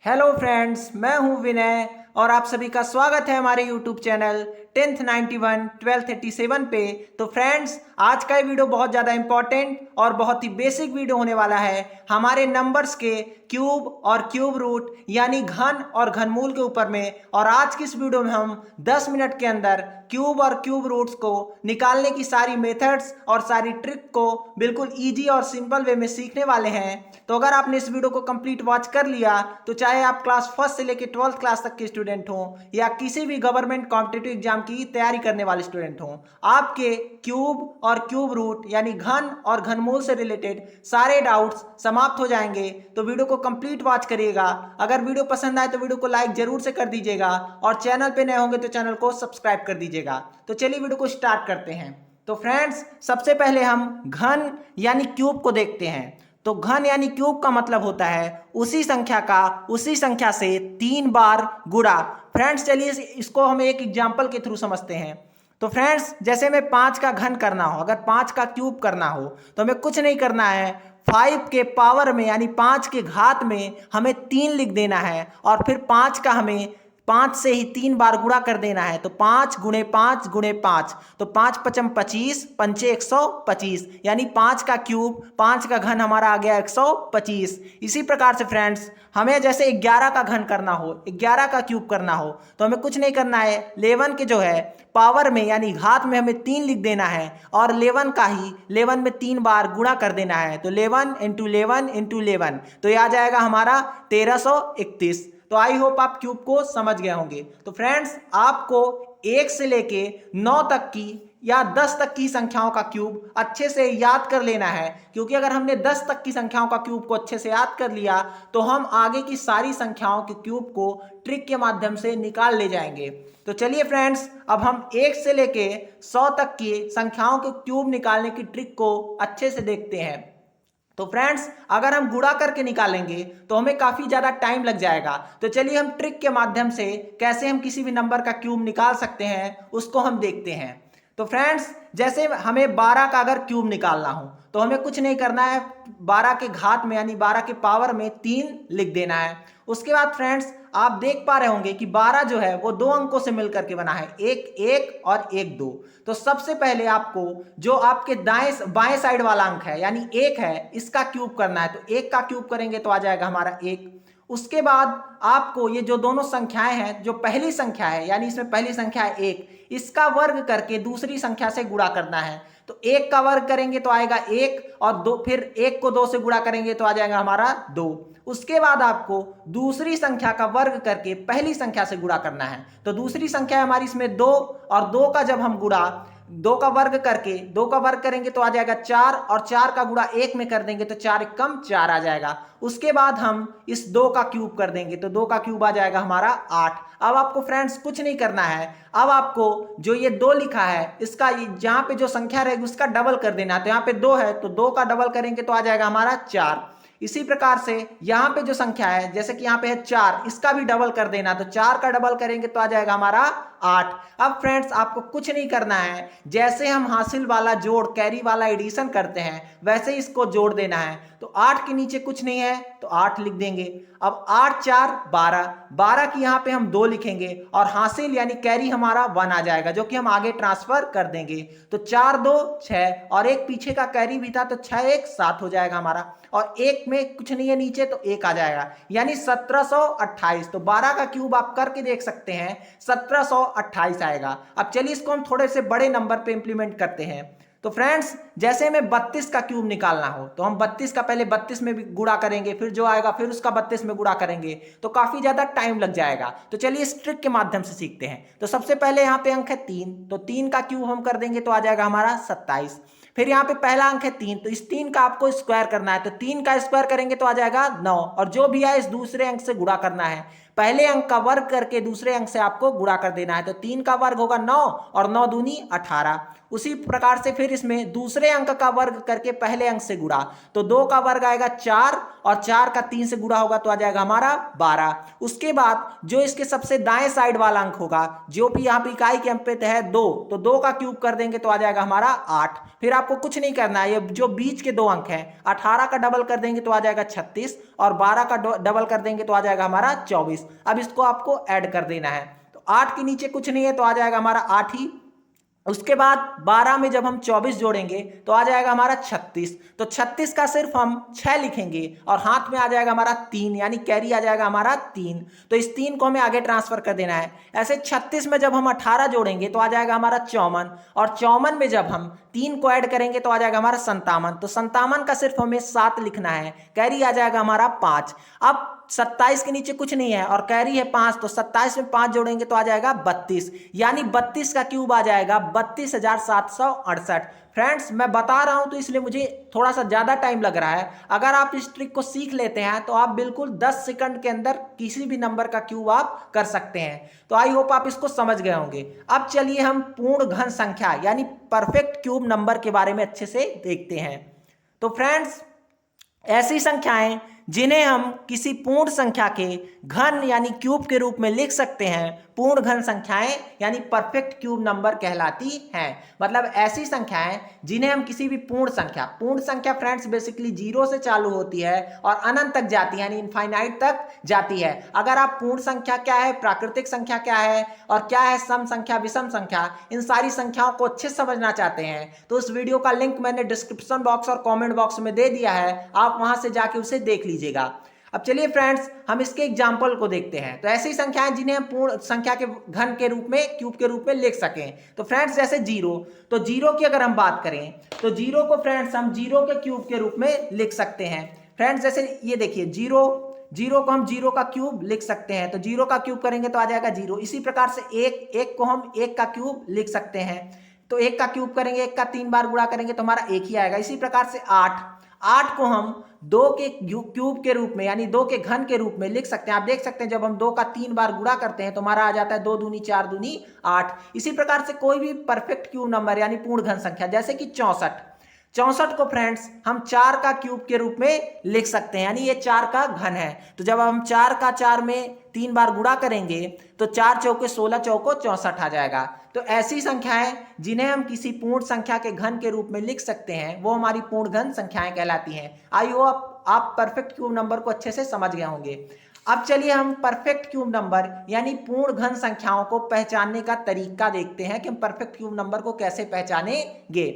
Hello friends, मैं हूं विनय और आप सभी का स्वागत है हमारे यूट्यूब चैनल 10th 91 12th 87 पे। तो फ्रेंड्स, आज का ये वीडियो बहुत ज़्यादा इंपॉर्टेंट और बहुत ही बेसिक वीडियो होने वाला है। हमारे नंबर्स के क्यूब और क्यूब रूट यानी घन और घनमूल के ऊपर में। और आज की इस वीडियो में हम 10 मिनट के अंदर क्यूब और क्यूब रूट्स को निकालने की सारी मेथड्स और सारी ट्रिक को बिल्कुल ईजी और सिंपल वे में सीखने वाले हैं। तो अगर आपने इस वीडियो को कंप्लीट वॉच कर लिया तो चाहे आप क्लास फर्स्ट से लेकर 12th क्लास तक के स्टूडेंट हों या किसी भी गवर्नमेंट कॉम्पिटिटिव एग्जाम की तैयारी करने वाले स्टूडेंट हों, आपके क्यूब और क्यूब रूट यानी घन और घनमूल से रिलेटेड सारे डाउट्स समाप्त हो जाएंगे। तो वीडियो को कंप्लीट वॉच करिएगा। अगर वीडियो पसंद आए तो वीडियो को लाइक जरूर से कर दीजिएगा और चैनल पे नए होंगे तो चैनल को सब्सक्राइब कर दीजिएगा। तो चलिए वीडियो को स्टार्ट करते हैं। तो फ्रेंड्स, सबसे पहले हम घन यानी क्यूब को देखते हैं। तो घन यानी क्यूब का मतलब होता है उसी संख्या से 3 बार गुणा। फ्रेंड्स, चलिए इसको हम एक एग्जांपल के थ्रू समझते हैं। तो फ्रेंड्स, जैसे में 5 का घन करना हो, अगर 5 का क्यूब करना हो तो हमें कुछ नहीं करना है। 5 के पावर में यानी 5 के घात में हमें 3 लिख देना है और फिर 5 का हमें 5 से ही 3 बार गुणा कर देना है। तो 5 गुणे 5 गुणे 5, तो 5 पचम 25, पंचे 125 यानी 5 का क्यूब 5 का घन हमारा आ गया 125। इसी प्रकार से फ्रेंड्स, हमें जैसे 11 का घन करना हो, 11 का क्यूब करना हो तो हमें कुछ नहीं करना है। 11 के जो है पावर में यानी घात में हमें 3 लिख देना है और 11 का ही 11 में 3 बार गुणा कर देना है। तो 11 इंटू 11 इंटू 11, तो यह आ जाएगा हमारा 1331। तो आई होप आप क्यूब को समझ गए होंगे। तो फ्रेंड्स, आपको 1 से लेके 9 तक की या 10 तक की संख्याओं का क्यूब अच्छे से याद कर लेना है, क्योंकि अगर हमने 10 तक की संख्याओं का क्यूब को अच्छे से याद कर लिया तो हम आगे की सारी संख्याओं के क्यूब को ट्रिक के माध्यम से निकाल ले जाएंगे। तो चलिए फ्रेंड्स, अब हम 1 से लेके 100 तक की संख्याओं के क्यूब निकालने की ट्रिक को अच्छे से देखते हैं। तो फ्रेंड्स, अगर हम गुणा करके निकालेंगे तो हमें काफी ज्यादा टाइम लग जाएगा। तो चलिए हम ट्रिक के माध्यम से कैसे हम किसी भी नंबर का क्यूब निकाल सकते हैं उसको हम देखते हैं। तो फ्रेंड्स, जैसे हमें 12 का अगर क्यूब निकालना हो तो हमें कुछ नहीं करना है। 12 के घात में यानी 12 के पावर में 3 लिख देना है। उसके बाद फ्रेंड्स, आप देख पा रहे होंगे कि 12 जो है वो 2 अंकों से मिलकर के बना है, एक 1 और एक 2। तो सबसे पहले आपको जो आपके बाएं साइड वाला अंक है यानी 1 है, इसका क्यूब करना है। तो 1 का क्यूब करेंगे तो आ जाएगा हमारा 1। उसके बाद आपको ये जो दोनों संख्याएं हैं, जो पहली संख्या है यानी इसमें पहली संख्या है 1, इसका वर्ग करके दूसरी संख्या से गुणा करना है। तो 1 का वर्ग करेंगे तो आएगा 1 और 2, फिर 1 को 2 से गुणा करेंगे तो आ जाएगा हमारा 2। उसके बाद आपको दूसरी संख्या का वर्ग करके पहली संख्या से गुणा करना है। तो दूसरी संख्या हमारी इसमें 2 और 2 का जब हम गुणा 2 का वर्ग करके 2 का वर्ग करेंगे तो आ जाएगा 4 और 4 का गुणा 1 में कर देंगे तो 4 एकम 4 आ जाएगा। उसके बाद हम इस 2 का क्यूब कर देंगे तो 2 का क्यूब आ जाएगा हमारा 8। अब आपको फ्रेंड्स कुछ नहीं करना है। अब आपको जो ये 2 लिखा है इसका जहां पे जो संख्या रहेगी उसका डबल कर देना है। तो यहाँ पे 2 है तो 2 का डबल करेंगे तो आ जाएगा हमारा 4। इसी प्रकार से यहाँ पे जो संख्या है, जैसे कि यहाँ पे है 4, इसका भी डबल कर देना। तो 4 का डबल करेंगे तो आ जाएगा हमारा 8। अब फ्रेंड्स, आपको कुछ नहीं करना है। जैसे हम हासिल वाला जोड़, कैरी वाला एडिशन करते हैं वैसे ही इसको जोड़ देना है। तो 8 के नीचे कुछ नहीं है तो 8 लिख देंगे। अब 8 4 12, 12 की यहाँ पे हम 2 लिखेंगे और हासिल यानी कैरी हमारा 1 आ जाएगा, जो कि हम आगे ट्रांसफर कर देंगे। तो 4 2 6 और एक पीछे का कैरी भी था तो 6 1 7 हो जाएगा हमारा। और 1 में कुछ नहीं है नीचे तो 1 आ जाएगा यानी 1728। तो 12 का क्यूब आप करके देख सकते हैं, 1728 आएगा। अब चलिए इसको हम थोड़े से बड़े नंबर पे इंप्लीमेंट करते हैं। तो फ्रेंड्स, जैसे हमें 32 का क्यूब निकालना हो तो हम 32 का पहले 32 में भी गुणा करेंगे, फिर जो आएगा फिर उसका 32 में गुणा करेंगे, तो काफी ज्यादा टाइम लग जाएगा। तो चलिए इस ट्रिक के माध्यम से सीखते हैं। तो सबसे पहले यहाँ पे अंक है 3, तो 3 का क्यूब हम कर देंगे तो आ जाएगा हमारा 27। फिर यहाँ पे पहला अंक है 3, तो इस 3 का आपको स्क्वायर करना है। तो 3 का स्क्वायर करेंगे तो आ जाएगा 9 और जो भी है इस दूसरे अंक से गुणा करना है। पहले अंक का वर्ग करके दूसरे अंक से आपको गुणा कर देना है। तो 3 का वर्ग होगा 9 और 9 दूनी 18। उसी प्रकार से फिर इसमें दूसरे अंक का वर्ग करके पहले अंक से गुणा, तो 2 का वर्ग आएगा 4 और 4 का 3 से गुणा होगा तो आ जाएगा हमारा 12। उसके बाद जो इसके सबसे दाएं साइड वाला अंक होगा, जो भी यहाँ पे इकाई के अंक पे है 2, तो 2 का क्यूब कर देंगे तो आ जाएगा हमारा 8। फिर आपको कुछ नहीं करना है, ये जो बीच के 2 अंक हैं 18 का डबल कर देंगे तो आ जाएगा 36 और 12 का डबल कर देंगे तो आ जाएगा हमारा 24। अब इसको आपको ऐड कर देना है, तो 8 के नीचे कुछ नहीं है तो आ जाएगा हमारा 8 ही। उसके बाद 12 में जब हम 24 जोड़ेंगे तो आ जाएगा हमारा 36। तो 36 का सिर्फ हम 6 लिखेंगे और हाथ में आ जाएगा हमारा 3, यानी कैरी आ जाएगा हमारा 3। तो इस 3 को हमें आगे ट्रांसफर कर देना है। ऐसे 36 में जब हम 18 जोड़ेंगे तो आ जाएगा हमारा 54 और 54 में जब हम 3 को ऐड करेंगे तो आ जाएगा हमारा 57। तो 57 का सिर्फ हमें 7 लिखना है, कैरी आ जाएगा हमारा 5। अब 27 के नीचे कुछ नहीं है और कैरी है 5, तो 27 में 5 जोड़ेंगे तो आ जाएगा 32, यानी 32 का क्यूब आ जाएगा 32,768। फ्रेंड्स मैं बता रहा हूं तो इसलिए मुझे थोड़ा सा ज्यादा टाइम लग रहा है। अगर आप इस ट्रिक को सीख लेते हैं तो आप बिल्कुल 10 सेकंड के अंदर किसी भी नंबर का क्यूब आप कर सकते हैं। तो आई होप आप इसको समझ गए होंगे। अब चलिए हम पूर्ण घन संख्या यानी परफेक्ट क्यूब नंबर के बारे में अच्छे से देखते हैं। तो फ्रेंड्स ऐसी संख्याएं जिन्हें हम किसी पूर्ण संख्या के घन यानी क्यूब के रूप में लिख सकते हैं, पूर्ण घन संख्याएं यानी परफेक्ट क्यूब नंबर कहलाती हैं। मतलब ऐसी संख्याएं जिन्हें हम किसी भी पूर्ण संख्या फ्रेंड्स बेसिकली 0 से चालू होती है और अनंत तक जाती है, यानी इनफाइनाइट तक जाती है। अगर आप पूर्ण संख्या क्या है, प्राकृतिक संख्या क्या है और क्या है सम संख्या, विषम संख्या, इन सारी संख्याओं को अच्छे से समझना चाहते हैं तो उस वीडियो का लिंक मैंने डिस्क्रिप्शन बॉक्स और कॉमेंट बॉक्स में दे दिया है, आप वहां से जाके उसे देख लीजिएगा। अब चलिए फ्रेंड्स हम इसके एग्जाम्पल को देखते हैं। तो ऐसी संख्याएं जिन्हें हम पूर्ण संख्या के घन के रूप में, क्यूब के रूप में लिख सकें। तो फ्रेंड्स जैसे 0, तो 0 की अगर हम बात करें तो 0 को फ्रेंड्स हम 0 के क्यूब के रूप में लिख सकते हैं। फ्रेंड्स जैसे ये देखिए 0 को हम 0 का क्यूब लिख सकते हैं, तो 0 का क्यूब करेंगे तो आ जाएगा 0। इसी प्रकार से 1 को हम 1 का क्यूब लिख सकते हैं, तो 1 का क्यूब करेंगे, 1 का 3 बार गुणा करेंगे तो हमारा 1 ही आएगा। इसी प्रकार से 8 को हम 2 के क्यूब के रूप में यानी 2 के घन के रूप में लिख सकते हैं। आप देख सकते हैं जब हम 2 का 3 बार गुणा करते हैं तो हमारा आ जाता है 2 दूनी 4 दूनी 8। इसी प्रकार से कोई भी परफेक्ट क्यूब नंबर यानी पूर्ण घन संख्या जैसे कि 64 को फ्रेंड्स हम 4 का क्यूब के रूप में लिख सकते हैं, यानी ये 4 का घन है। तो जब हम 4 का 4 में 3 बार गुणा करेंगे तो 4 चौके 16 चौको 64 आ जाएगा। तो ऐसी संख्याएं जिन्हें हम किसी पूर्ण संख्या के घन के रूप में लिख सकते हैं वो हमारी पूर्ण घन संख्याएं कहलाती हैं। आई होप आप परफेक्ट क्यूब नंबर को अच्छे से समझ गए होंगे। अब चलिए हम परफेक्ट क्यूब नंबर यानी पूर्ण घन संख्याओं को पहचानने का तरीका देखते हैं कि हम परफेक्ट क्यूब नंबर को कैसे पहचानेंगे।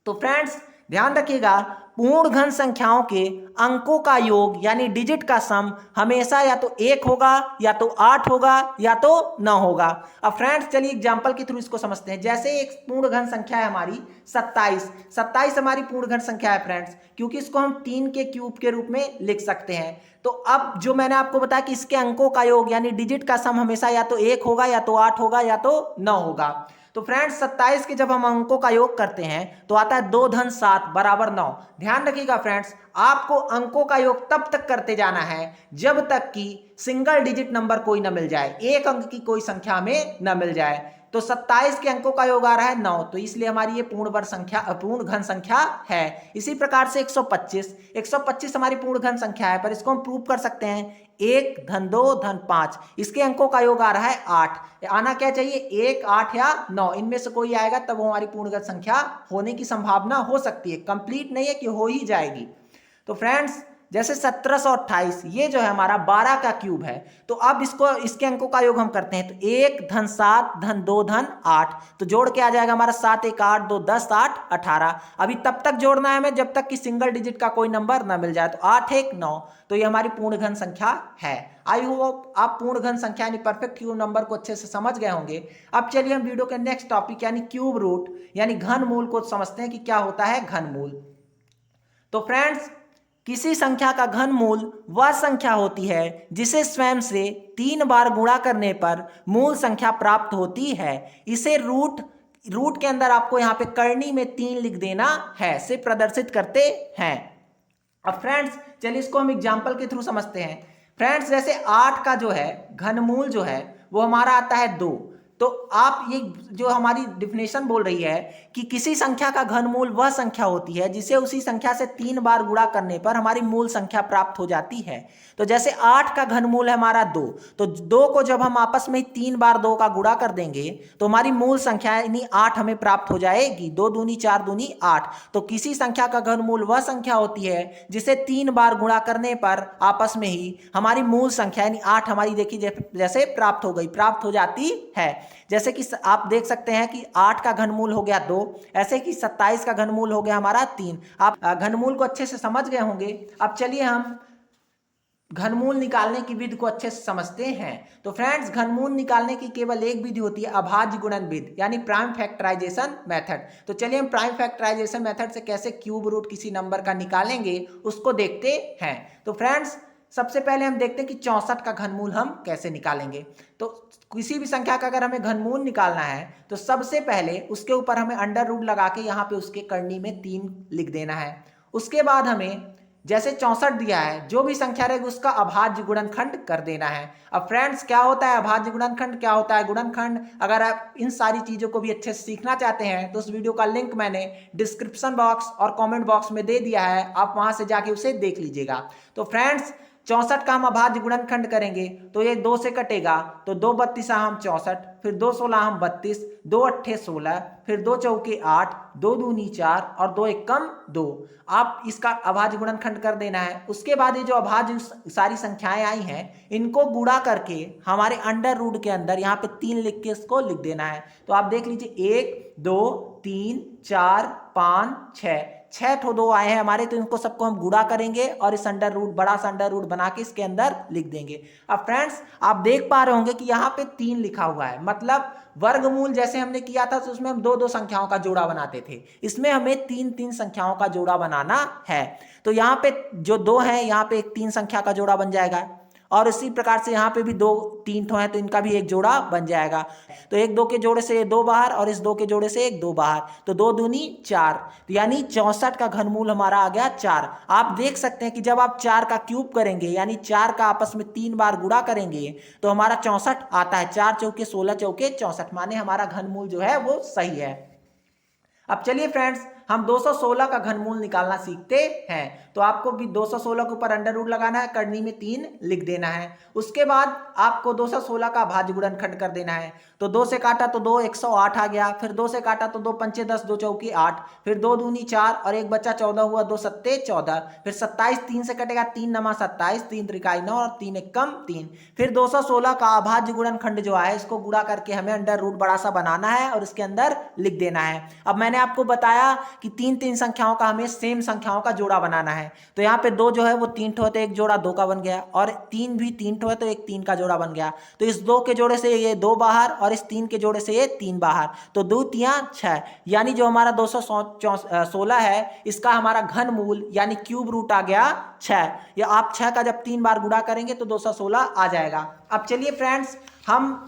तो फ्रेंड्स ध्यान रखिएगा, पूर्ण घन संख्याओं के अंकों का योग यानी डिजिट का सम हमेशा या तो 1 होगा या तो 8 होगा या तो 9 होगा। अब फ्रेंड्स चलिए एग्जांपल के थ्रू इसको समझते हैं। जैसे एक पूर्ण घन संख्या है हमारी 27 हमारी पूर्ण घन संख्या है फ्रेंड्स, क्योंकि इसको हम 3 के क्यूब के रूप में लिख सकते हैं। तो अब जो मैंने आपको बताया कि इसके अंकों का योग यानी डिजिट का सम हमेशा या तो 1 होगा या तो 8 होगा या तो 9 होगा। तो फ्रेंड्स 27 के जब हम अंकों का योग करते हैं तो आता है 2 धन 7 बराबर 9। ध्यान रखिएगा फ्रेंड्स, आपको अंकों का योग तब तक करते जाना है जब तक कि सिंगल डिजिट नंबर कोई ना मिल जाए, एक अंक की कोई संख्या में ना मिल जाए। तो 27 के अंकों का योग आ रहा है 9, तो इसलिए हमारी ये पूर्ण घन संख्या है। इसी प्रकार से 125 हमारी पूर्ण घन संख्या है, पर इसको हम प्रूव कर सकते हैं 1 धन 2 धन 5, इसके अंकों का योग आ रहा है 8। आना क्या चाहिए 1, 8 या 9, इनमें से कोई आएगा तब वो हमारी पूर्ण घन संख्या होने की संभावना हो सकती है, कंप्लीट नहीं है कि हो ही जाएगी। तो फ्रेंड्स जैसे 1728 ये जो है हमारा 12 का क्यूब है, तो अब इसके अंकों का योग हम करते हैं तो 1 धन 7 धन 2 धन 8, तो जोड़ के आ जाएगा हमारा 7 1 8 2 10 8 18। अभी तब तक जोड़ना है हमें जब तक कि सिंगल डिजिट का कोई नंबर ना मिल जाए, तो 8 1 9, तो ये हमारी पूर्ण घन संख्या है। आई होप आप पूर्ण घन संख्या यानी परफेक्ट क्यूब नंबर को अच्छे से समझ गए होंगे। अब चलिए हम वीडियो के नेक्स्ट टॉपिक यानी क्यूब रूट यानी घन मूल को समझते हैं कि क्या होता है घन मूल। तो फ्रेंड्स किसी संख्या का घन मूल वह संख्या होती है जिसे स्वयं से 3 बार गुणा करने पर मूल संख्या प्राप्त होती है। इसे रूट के अंदर आपको यहाँ पे करनी में 3 लिख देना है, से प्रदर्शित करते हैं। अब फ्रेंड्स चलिए इसको हम एग्जाम्पल के थ्रू समझते हैं। फ्रेंड्स जैसे 8 का जो है घनमूल जो है वो हमारा आता है 2। तो आप ये जो हमारी डिफिनेशन बोल रही है कि किसी संख्या का घनमूल वह संख्या होती है जिसे उसी संख्या से 3 बार गुणा करने पर हमारी मूल संख्या प्राप्त हो जाती है। तो जैसे 8 का घनमूल है हमारा 2, तो 2 को जब हम आपस में 3 बार 2 का गुणा कर देंगे तो हमारी मूल संख्या यानी 8 हमें प्राप्त हो जाएगी। 2 दूनी 4 दूनी 8। तो किसी संख्या का घनमूल वह संख्या होती है जिसे 3 बार गुणा करने पर आपस में ही हमारी मूल संख्या यानी 8 हमारी देखिए जैसे प्राप्त हो गई, प्राप्त हो जाती है। जैसे कि आप देख सकते हैं कि 8 का घनमूल हो गया 2, ऐसे कि 27 का घनमूल हो गया हमारा 3। आप घनमूल को अच्छे से समझ गए होंगे। अब चलिए हम घनमूल निकालने की विधि को अच्छे से समझते हैं। तो फ्रेंड्स घनमूल निकालने की केवल एक विधि होती है, अभाज्य गुणन विधि यानी प्राइम फैक्टराइजेशन मेथड। तो चलिए हम प्राइम फैक्टराइजेशन मेथड से कैसे क्यूब रूट किसी नंबर का निकालेंगे उसको देखते हैं। तो फ्रेंड्स सबसे पहले हम देखते हैं कि 64 का घनमूल हम कैसे निकालेंगे। तो किसी भी संख्या का अगर हमें घनमूल निकालना है तो सबसे पहले उसके ऊपर हमें अंडर रूट लगा के यहाँ पे उसके करनी में 3 लिख देना है। उसके बाद हमें जैसे 64 दिया है जो भी संख्या रहेगी उसका अभाज्य गुणनखंड कर देना है। अब फ्रेंड्स क्या होता है अभाज्य गुणनखंड, क्या होता है गुणनखंड, अगर आप इन सारी चीजों को भी अच्छे से सीखना चाहते हैं तो उस वीडियो का लिंक मैंने डिस्क्रिप्शन बॉक्स और कमेंट बॉक्स में दे दिया है, आप वहां से जाके उसे देख लीजिएगा। तो फ्रेंड्स 64 का हम अभाज्य गुणनखंड करेंगे तो ये 2 से कटेगा, तो 2 32 हम 64, फिर 2 16 हम 32, 2 8 16, फिर 2 चौके 8, 2 दूनी 4 और 2 एकम 2। आप इसका अभाज्य गुणनखंड कर देना है। उसके बाद ये जो अभाज्य सारी संख्याएं आई हैं इनको गुणा करके हमारे अंडर रूट के अंदर यहाँ पे 3 लिख के इसको लिख देना है। तो आप देख लीजिए 1 2 3 4 5 6 ठो 2 आए हैं हमारे, तो इनको सबको हम गुणा करेंगे और इस अंडर रूट बड़ा सा अंडर रूट बना के इसके अंदर लिख देंगे। अब फ्रेंड्स आप देख पा रहे होंगे कि यहाँ पे 3 लिखा हुआ है, मतलब वर्गमूल जैसे हमने किया था तो उसमें हम 2-2 संख्याओं का जोड़ा बनाते थे, इसमें हमें 3-3 संख्याओं का जोड़ा बनाना है। तो यहाँ पे जो 2 है यहाँ पे एक 3 संख्या का जोड़ा बन जाएगा और इसी प्रकार से यहाँ पे भी 2-3 ठो है तो इनका भी एक जोड़ा बन जाएगा। तो 1 2 के जोड़े से 2 बाहर और इस 2 के जोड़े से 1 2 बाहर, तो 2 दूनी 4, तो यानी 64 का घनमूल हमारा आ गया 4। आप देख सकते हैं कि जब आप 4 का क्यूब करेंगे यानी 4 का आपस में 3 बार गुणा करेंगे तो हमारा 64 आता है। 4 चौके 16 चौके 64, माने हमारा घनमूल जो है वो सही है। अब चलिए फ्रेंड्स हम 216 का घनमूल निकालना सीखते हैं। तो आपको भी 216 के ऊपर अंडर रूट लगाना है, करनी में 3 लिख देना है। उसके बाद आपको 216 का अभाज्य गुणनखंड कर देना है। तो 2 से काटा तो 2 108 आ गया, फिर 2 से काटा तो 2 पंचे 10, 2 चौके 8, फिर 2 दूनी 4 और 1 बच्चा 14 हुआ, 2 सत्ते 14, फिर 27 3 से कटेगा, 3 नमा 27, 3 त्रिकाई 9 और 3 एकम 3। फिर 216 का अभाज्य गुणनखंड जो है इसको गुणा करके हमें अंडर रूट बड़ा सा बनाना है और इसके अंदर लिख देना है। अब मैंने आपको बताया कि 3-3 संख्याओं का हमें सेम संख्याओं का जोड़ा बनाना है। तो यहाँ पे 2 जो है वो 3 ठो है तो एक जोड़ा 2 का बन गया, और 3 भी 3 ठो है तो एक 3 का जोड़ा बन गया। तो इस 2 के जोड़े से ये 2 बाहर और इस 3 के जोड़े से ये 3 बाहर, तो 2 3 6, यानी जो हमारा 216 है इसका हमारा घनमूल यानी क्यूब रूट आ गया 6। या आप 6 का जब 3 बार गुणा करेंगे तो 216 आ जाएगा। अब चलिए फ्रेंड्स हम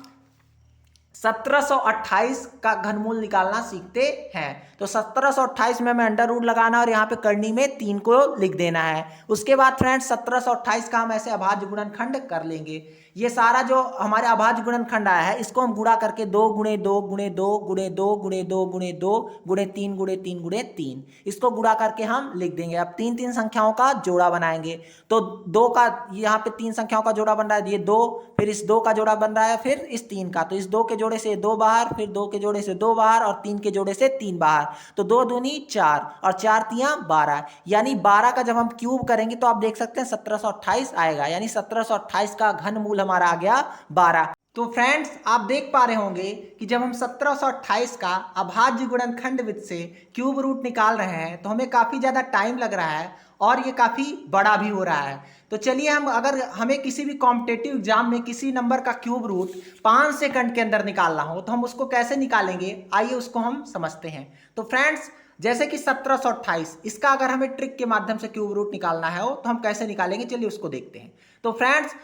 1728 का घनमूल निकालना सीखते हैं। तो 1728 में हमें अंडर रूट लगाना और यहाँ पे करनी में 3 को लिख देना है। उसके बाद फ्रेंड्स 1728 का हम ऐसे अभाज्य गुणनखंड कर लेंगे। ये सारा जो हमारे अभाज्य गुणनखंड आया है इसको हम गुणा करके 2 गुणे 2 गुणे 2 गुणे 2 गुणे 2 गुणे 2 गुणे 3 गुणे 3 गुणे 3, इसको गुणा करके हम लिख देंगे। अब 3-3 संख्याओं का जोड़ा बनाएंगे। तो 2 का यहाँ पे 3 संख्याओं का जोड़ा बन रहा है, ये 2, फिर इस 2 का जोड़ा बन रहा है, फिर इस 3 का, तो इस 2 के जोड़े से 2 बाहर, फिर 2 के जोड़े से 2 बाहर और 3 के जोड़े से 3 बाहर, तो 2 दूनी 4 और 4 तियां 12, यानी 12 का जब हम क्यूब करेंगे तो आप देख सकते हैं 1728 आएगा, यानी 1728 का घनमूल हमारा आ गया 12। तो फ्रेंड्स आप देख पा रहे होंगे कि जब हम 1728 का अभाज्य गुणनखंड विधि से क्यूब रूट निकाल रहे हैं तो हमें काफ़ी ज़्यादा टाइम लग रहा है और ये काफ़ी बड़ा भी हो रहा है। तो चलिए हम अगर हमें किसी भी कॉम्पिटिटिव एग्जाम में किसी नंबर का क्यूब रूट 5 सेकंड के अंदर निकालना हो तो हम उसको कैसे निकालेंगे, आइए उसको हम समझते हैं। तो फ्रेंड्स जैसे कि 1728 इसका अगर हमें ट्रिक के माध्यम से क्यूब रूट निकालना है तो हम कैसे निकालेंगे, चलिए उसको देखते हैं। तो फ्रेंड्स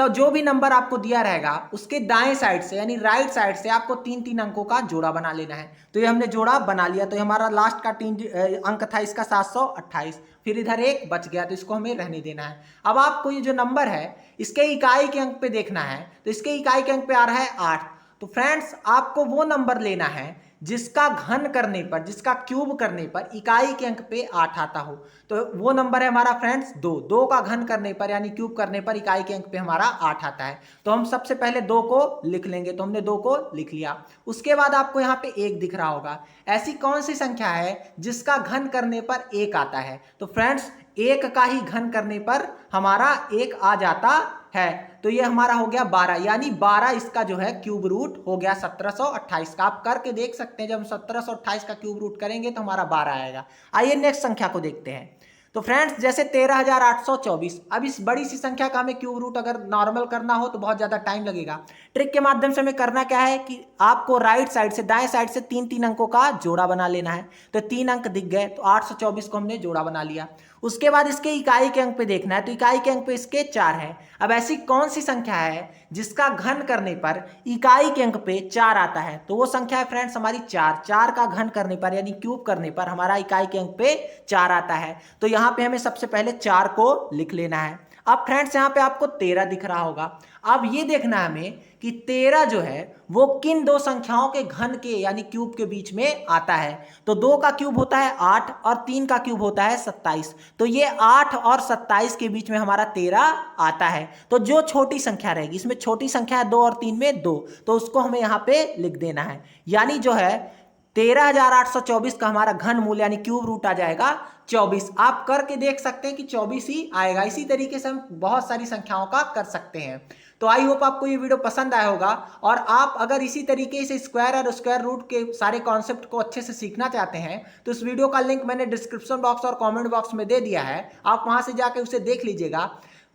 जो भी नंबर आपको दिया रहेगा उसके दाएं साइड से यानी राइट साइड से आपको 3-3 अंकों का जोड़ा बना लेना है। तो ये हमने जोड़ा बना लिया। तो हमारा लास्ट का 3 अंक था इसका 728, फिर इधर एक बच गया तो इसको हमें रहने देना है। अब आपको ये जो नंबर है इसके इकाई के अंक पे देखना है। तो इसके इकाई के अंक पे आ रहा है 8। तो फ्रेंड्स आपको वो नंबर लेना है जिसका घन करने पर, जिसका क्यूब करने पर इकाई के अंक पे 8 आता हो। तो वो नंबर है हमारा फ्रेंड्स 2। 2 का घन करने पर यानी क्यूब करने पर इकाई के अंक पे हमारा 8 आता है। तो हम सबसे पहले 2 को लिख लेंगे। तो हमने 2 को लिख लिया। उसके बाद आपको यहाँ पे 1 दिख रहा होगा। ऐसी कौन सी संख्या है जिसका घन करने पर 1 आता है? तो फ्रेंड्स 1 का ही घन करने पर हमारा 1 आ जाता है। तो ये हमारा हो गया 12, यानी 12 इसका जो है क्यूब रूट हो गया 1728 का। आप करके देख सकते हैं, जब हम 1728 का क्यूब रूट करेंगे तो हमारा 12 आएगा। आइए नेक्स्ट संख्या को देखते हैं। तो फ्रेंड्स जैसे 13,824, अब इस बड़ी सी संख्या का हमें क्यूब रूट अगर नॉर्मल करना हो तो बहुत ज़्यादा टाइम लगेगा। ट्रिक के माध्यम से हमें करना क्या है कि आपको राइट साइड से, दाएं साइड से 3-3 अंकों का जोड़ा बना लेना है। तो 3 अंक दिख गए तो 824 को हमने जोड़ा बना लिया। उसके बाद इसके इकाई के अंक पे देखना है। तो इकाई के अंक पे इसके 4 है। अब ऐसी कौन सी संख्या है जिसका घन करने पर इकाई के अंक पे 4 आता है? तो वो संख्या है फ्रेंड्स हमारी 4। 4 का घन करने पर यानी क्यूब करने पर हमारा इकाई के अंक पे 4 आता है। तो यहाँ पे हमें सबसे पहले 4 को लिख लेना है। अब फ्रेंड्स यहाँ पे आपको 13 दिख रहा होगा। अब ये देखना है हमें कि 13 जो है वो किन दो संख्याओं के घन के यानी क्यूब के बीच में आता है। तो 2 का क्यूब होता है 8 और 3 का क्यूब होता है 27। तो ये 8 और 27 के बीच में हमारा 13 आता है। तो जो छोटी संख्या रहेगी, इसमें छोटी संख्या है 2 और 3 में 2, तो उसको हमें यहाँ पे लिख देना है। यानी जो है 13,824 का हमारा घन मूल यानी क्यूब रूट आ जाएगा 24। आप करके देख सकते हैं कि 24 ही आएगा। इसी तरीके से हम बहुत सारी संख्याओं का कर सकते हैं। तो आई होप आपको ये वीडियो पसंद आया होगा। और आप अगर इसी तरीके से स्क्वायर और स्क्वायर रूट के सारे कॉन्सेप्ट को अच्छे से सीखना चाहते हैं तो इस वीडियो का लिंक मैंने डिस्क्रिप्शन बॉक्स और कमेंट बॉक्स में दे दिया है, आप वहां से जाकर उसे देख लीजिएगा।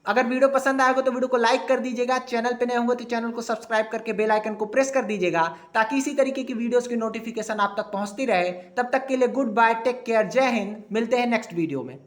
अगर वीडियो पसंद आएगा तो वीडियो को लाइक कर दीजिएगा। चैनल पे नए होंगे तो चैनल को सब्सक्राइब करके बेल आइकन को प्रेस कर दीजिएगा ताकि इसी तरीके की वीडियोस की नोटिफिकेशन आप तक पहुंचती रहे। तब तक के लिए गुड बाय, टेक केयर, जय हिंद। मिलते हैं नेक्स्ट वीडियो में।